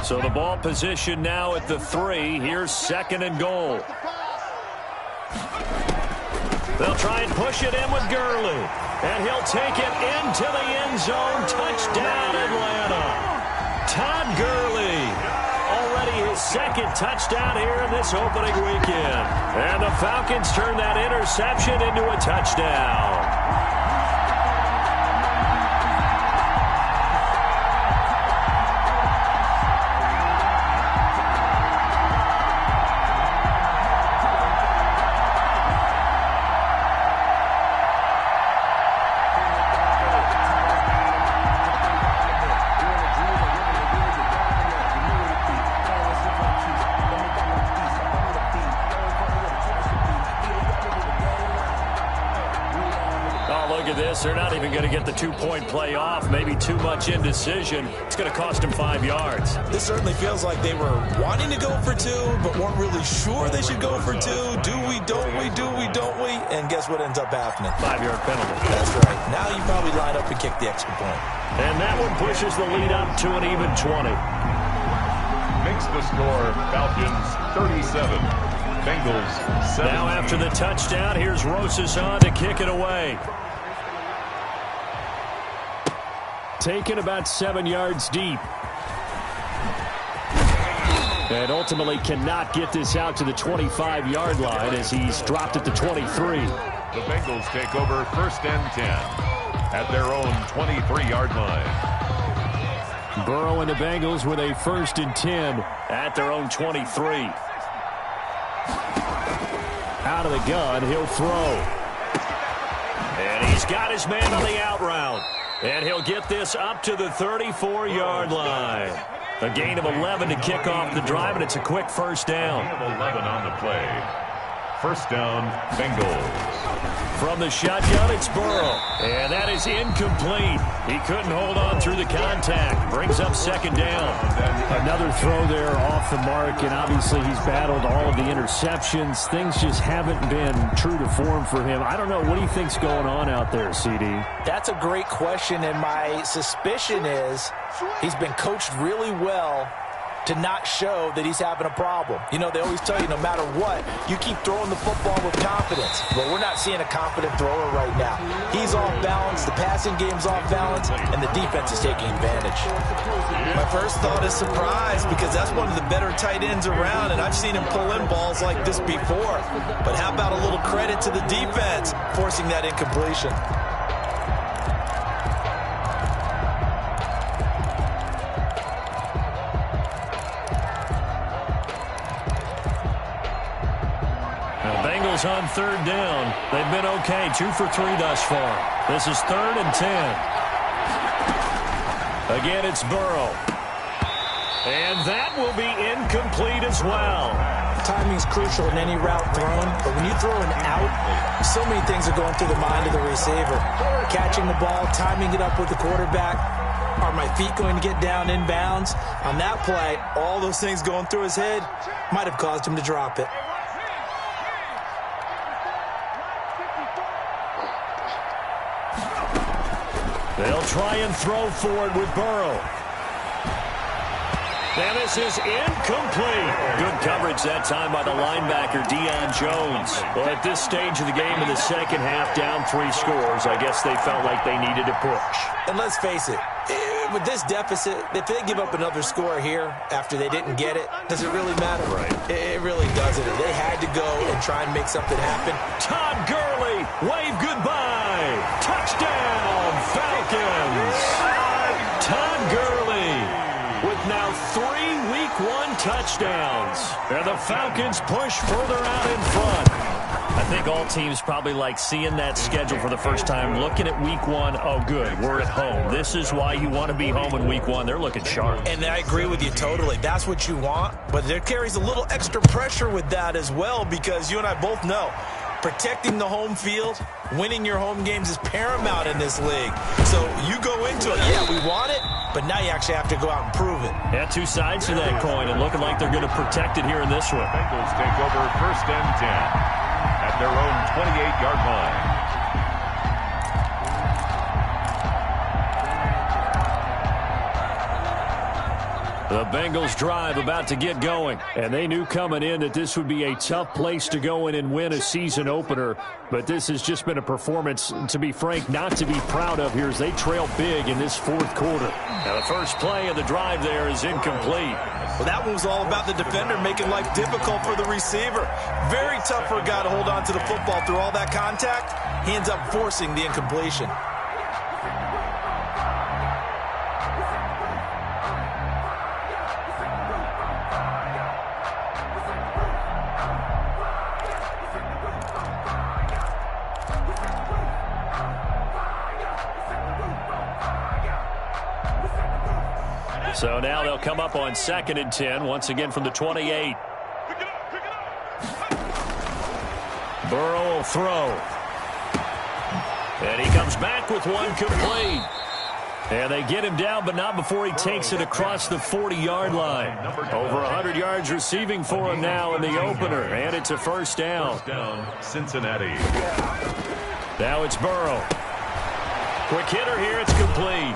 So the ball position now at the 3. Here's second and goal. They'll try and push it in with Gurley. And he'll take it into the end zone. Touchdown, Atlanta. Todd Gurley. Already his second touchdown here in this opening weekend. And the Falcons turn that interception into a touchdown. They're not even going to get the 2-point play off. Maybe too much indecision. It's going to cost them 5 yards. This certainly feels like they were wanting to go for 2, but weren't really sure they should go for 2. Do we, don't we, do we, don't we? And guess what ends up happening? 5-yard penalty. That's right. Now you probably line up and kick the extra point. And that one pushes the lead up to an even 20. Makes the score Falcons 37. Bengals 7. Now after the touchdown, here's Rosas on to kick it away. Taken about 7 yards deep. And ultimately cannot get this out to the 25-yard line as he's dropped at the 23. The Bengals take over first and 10 at their own 23-yard line. Burrow and the Bengals with a first and 10 at their own 23. Out of the gun, he'll throw. And he's got his man on the out route. And he'll get this up to the 34-yard line. A gain of 11 to kick off the drive, and it's a quick first down. 11 on the play. First down, Bengals. From the shotgun, it's Burrow. And that is incomplete. He couldn't hold on through the contact. Brings up second down. Another throw there off the mark, and obviously he's battled all of the interceptions. Things just haven't been true to form for him. I don't know. What do you think's going on out there, CD? That's a great question, and my suspicion is he's been coached really well to not show that he's having a problem. You know, they always tell you no matter what, you keep throwing the football with confidence. Well, we're not seeing a confident thrower right now. He's off balance, the passing game's off balance, and the defense is taking advantage. My first thought is surprise, because that's one of the better tight ends around, and I've seen him pull in balls like this before. But how about a little credit to the defense forcing that incompletion? Bengals on third down. They've been okay, 2 for 3 thus far. This is 3rd and 10. Again, it's Burrow. And that will be incomplete as well. Timing is crucial in any route thrown, but when you throw an out, so many things are going through the mind of the receiver. Catching the ball, timing it up with the quarterback. Are my feet going to get down inbounds? On that play, all those things going through his head might have caused him to drop it. They'll try and throw for it with Burrow. And this is incomplete. Good coverage that time by the linebacker, Deion Jones. Well, at this stage of the game in the second half, down 3 scores, I guess they felt like they needed a push. And let's face it, with this deficit, if they give up another score here after they didn't get it, does it really matter? Right. It really doesn't. They had to go and try and make something happen. Todd Gurley, wave goodbye. Touchdown, Falcons. Todd Gurley with now 3 Week 1 touchdowns. And the Falcons push further out in front. I think all teams probably like seeing that schedule for the first time, looking at Week 1. Oh, good, we're at home. This is why you want to be home in Week 1. They're looking sharp. And I agree with you totally. That's what you want. But there carries a little extra pressure with that as well, because you and I both know protecting the home field, winning your home games is paramount in this league. So you go into it, yeah, we want it, but now you actually have to go out and prove it. Yeah, 2 sides to that coin, and looking like they're going to protect it here in this one. Bengals take over 1st and 10 at their own 28-yard line. The Bengals drive about to get going, and they knew coming in that this would be a tough place to go in and win a season opener, but this has just been a performance, to be frank, not to be proud of here as they trail big in this 4th quarter. Now the first play of the drive there is incomplete. Well, that one was all about the defender making life difficult for the receiver. Very tough for a guy to hold on to the football through all that contact. He ends up forcing the incompletion. So now they'll come up on 2nd and 10, once again from the 28. Burrow will throw. And he comes back with one complete. And they get him down, but not before he takes it across the 40-yard line. Over 100 yards receiving for him now in the opener, and it's a 1st down. First down, Cincinnati. Now it's Burrow. Quick hitter here, it's complete.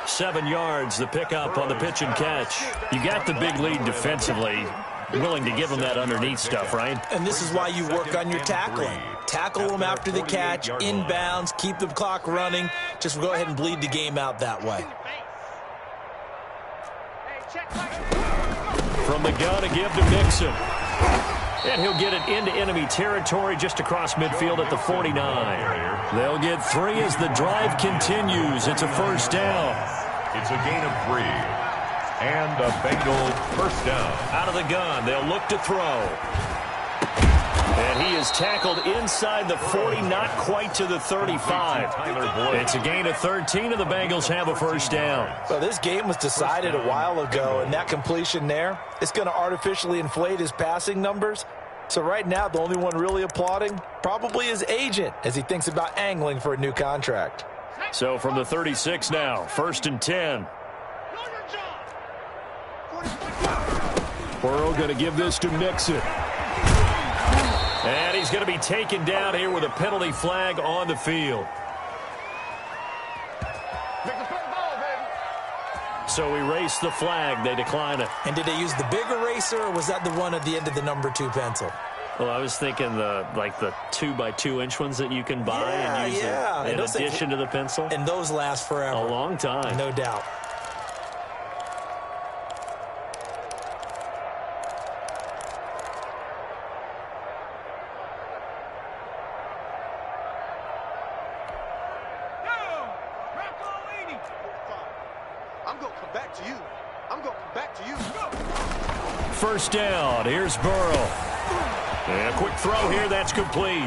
7 yards, the pickup on the pitch and catch. You got the big lead defensively. Willing to give them that underneath stuff, right? And this is why you work on your tackling. Tackle them after the catch, inbounds, keep the clock running. Just go ahead and bleed the game out that way. From the gun, a give to Mixon. And he'll get it into enemy territory just across midfield at the 49. They'll get 3 as the drive continues. It's a 1st down. It's a gain of 3. And a Bengal 1st down. Out of the gun, they'll look to throw. And he is tackled inside the 40, not quite to the 35. It's a gain of 13, and the Bengals have a 1st down. Well, this game was decided a while ago, and that completion there, it's going to artificially inflate his passing numbers. So right now, the only one really applauding probably his agent as he thinks about angling for a new contract. So from the 36 now, 1st and 10. Burrow going to give this to Mixon. And he's going to be taken down here with a penalty flag on the field. So erase the flag. They decline it. And did they use the big eraser, or was that the one at the end of the number 2 pencil? Well, I was thinking the 2x2-inch ones that you can buy and use in addition to the pencil. And those last forever. A long time. No doubt. First down. Here's Burrow. And a quick throw here. That's complete.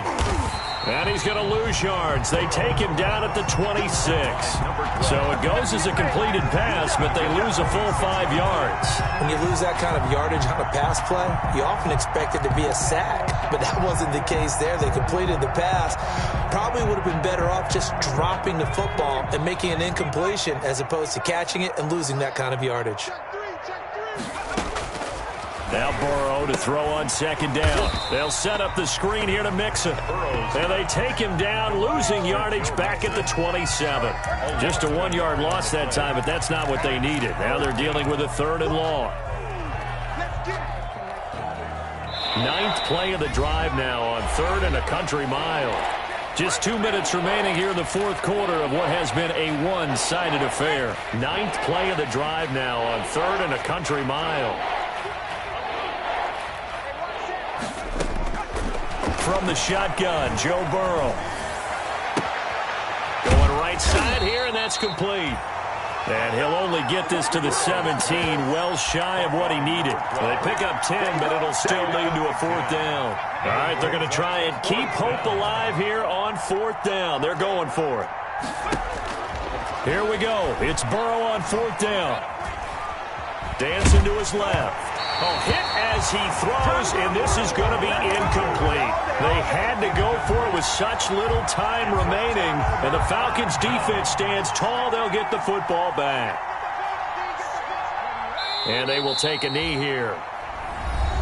And he's going to lose yards. They take him down at the 26. So it goes as a completed pass, but they lose a full 5 yards. When you lose that kind of yardage on a pass play, you often expect it to be a sack. But that wasn't the case there. They completed the pass. Probably would have been better off just dropping the football and making an incompletion as opposed to catching it and losing that kind of yardage. Now Burrow to throw on second down. They'll set up the screen here to Mixon. And they take him down, losing yardage back at the 27. Just a 1-yard loss that time, but that's not what they needed. Now they're dealing with a 3rd and long. 9th play of the drive now on 3rd and a country mile. Just 2 minutes remaining here in the 4th quarter of what has been a one-sided affair. 9th play of the drive now on 3rd and a country mile. From the shotgun, Joe Burrow. Going right side here, and that's complete. And he'll only get this to the 17, well shy of what he needed. So they pick up 10, but it'll still lead to a 4th down. All right, they're going to try and keep hope alive here on 4th down. They're going for it. Here we go. It's Burrow on 4th down. Dancing to his left. Hit as he throws, and this is going to be incomplete. They had to go for it with such little time remaining, and the Falcons' defense stands tall. They'll get the football back. And they will take a knee here.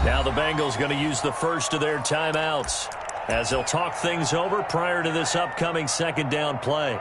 Now the Bengals going to use the first of their timeouts as they'll talk things over prior to this upcoming 2nd down play.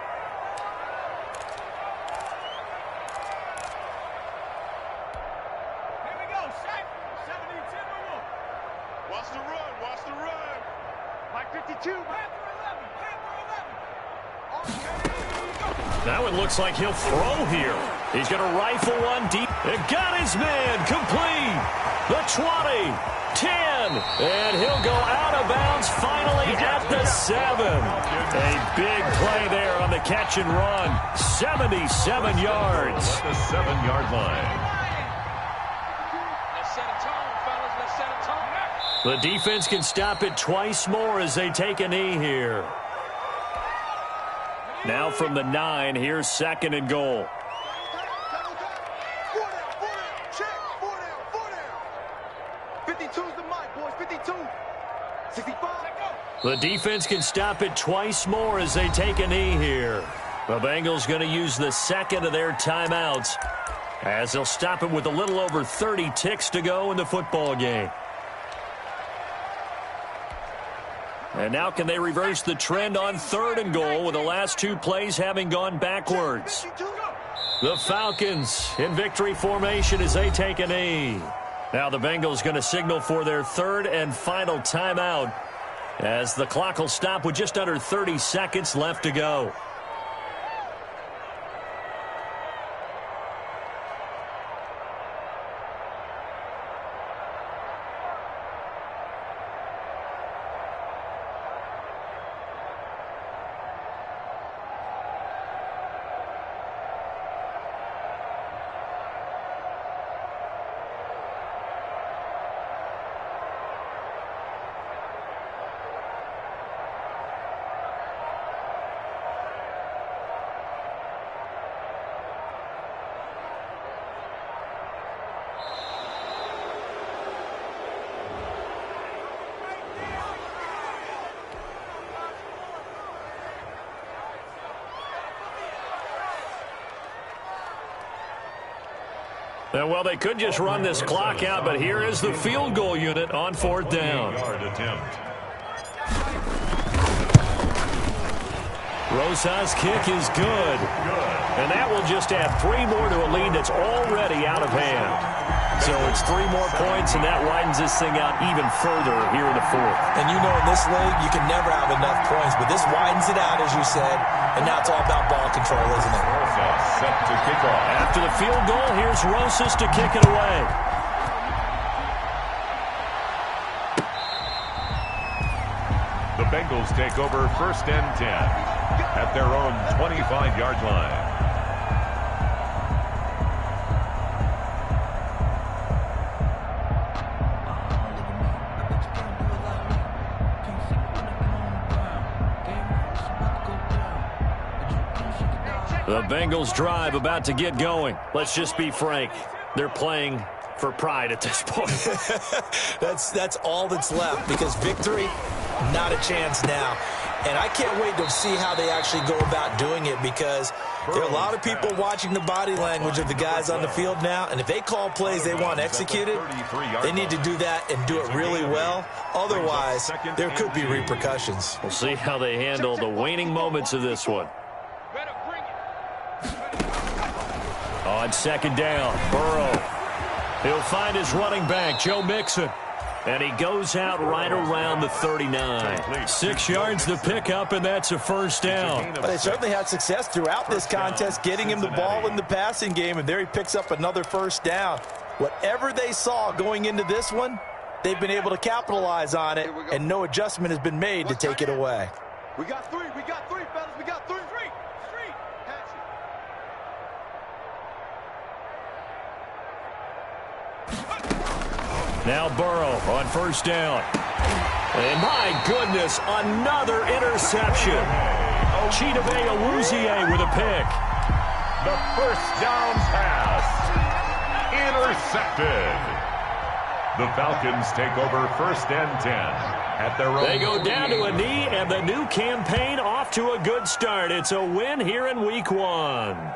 That one looks like he'll throw here. He's going to rifle one deep. It got his man complete. The 20, 10, and he'll go out of bounds finally at the 7. A big play there on the catch and run. 77 yards. At the 7-yard line. The defense can stop it twice more as they take a knee here. Now from the 9, here's 2nd and goal. The defense can stop it twice more as they take a knee here. The Bengals going to use the 2nd of their timeouts as they'll stop it with a little over 30 ticks to go in the football game. And now can they reverse the trend on 3rd and goal with the last 2 plays having gone backwards? The Falcons in victory formation as they take a knee. Now the Bengals going to signal for their 3rd and final timeout as the clock will stop with just under 30 seconds left to go. Well, they could just run this clock out, but here is the field goal unit on 4th down. Rosa's kick is good. And that will just add 3 more to a lead that's already out of hand. So it's 3 more points, and that widens this thing out even further here in the fourth. And you know, in this league, you can never have enough points, but this widens it out, as you said, and now it's all about ball control, isn't it? Rosas set to kick off. After the field goal, here's Rosas to kick it away. The Bengals take over 1st and 10 at their own 25-yard line. The Bengals drive about to get going. Let's just be frank. They're playing for pride at this point. That's all that's left, because victory, not a chance now. And I can't wait to see how they actually go about doing it, because there are a lot of people watching the body language of the guys on the field now, and if they call plays they want executed, they need to do that and do it really well. Otherwise, there could be repercussions. We'll see how they handle the waning moments of this one. On 2nd down, Burrow. He'll find his running back, Joe Mixon. And he goes out right around the 39. 6 yards to pick up, and that's a 1st down. But they certainly had success throughout this contest, getting him the ball in the passing game, and there he picks up another 1st down. Whatever they saw going into this one, they've been able to capitalize on it, and no adjustment has been made to take it away. We got 3, fellas, we got 3. Now Burrow on 1st down. And my goodness, another interception. Chidobe Awuzie with a pick. The 1st down pass. Intercepted. The Falcons take over 1st and 10 at their own. They go down to a knee, and the new campaign off to a good start. It's a win here in Week 1.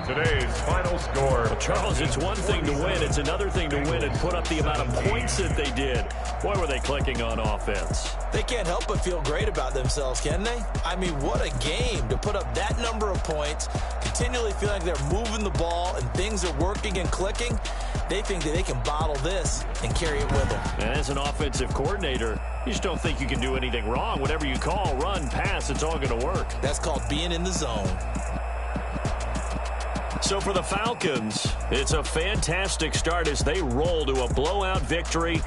Today's final score. Well, Charles, it's one thing to win. It's another thing to win and put up the amount of points that they did. Boy, were they clicking on offense. They can't help but feel great about themselves, can they? I mean, what a game to put up that number of points, continually feeling like they're moving the ball and things are working and clicking. They think that they can bottle this and carry it with them. And as an offensive coordinator, you just don't think you can do anything wrong. Whatever you call, run, pass, it's all going to work. That's called being in the zone. So for the Falcons, it's a fantastic start as they roll to a blowout victory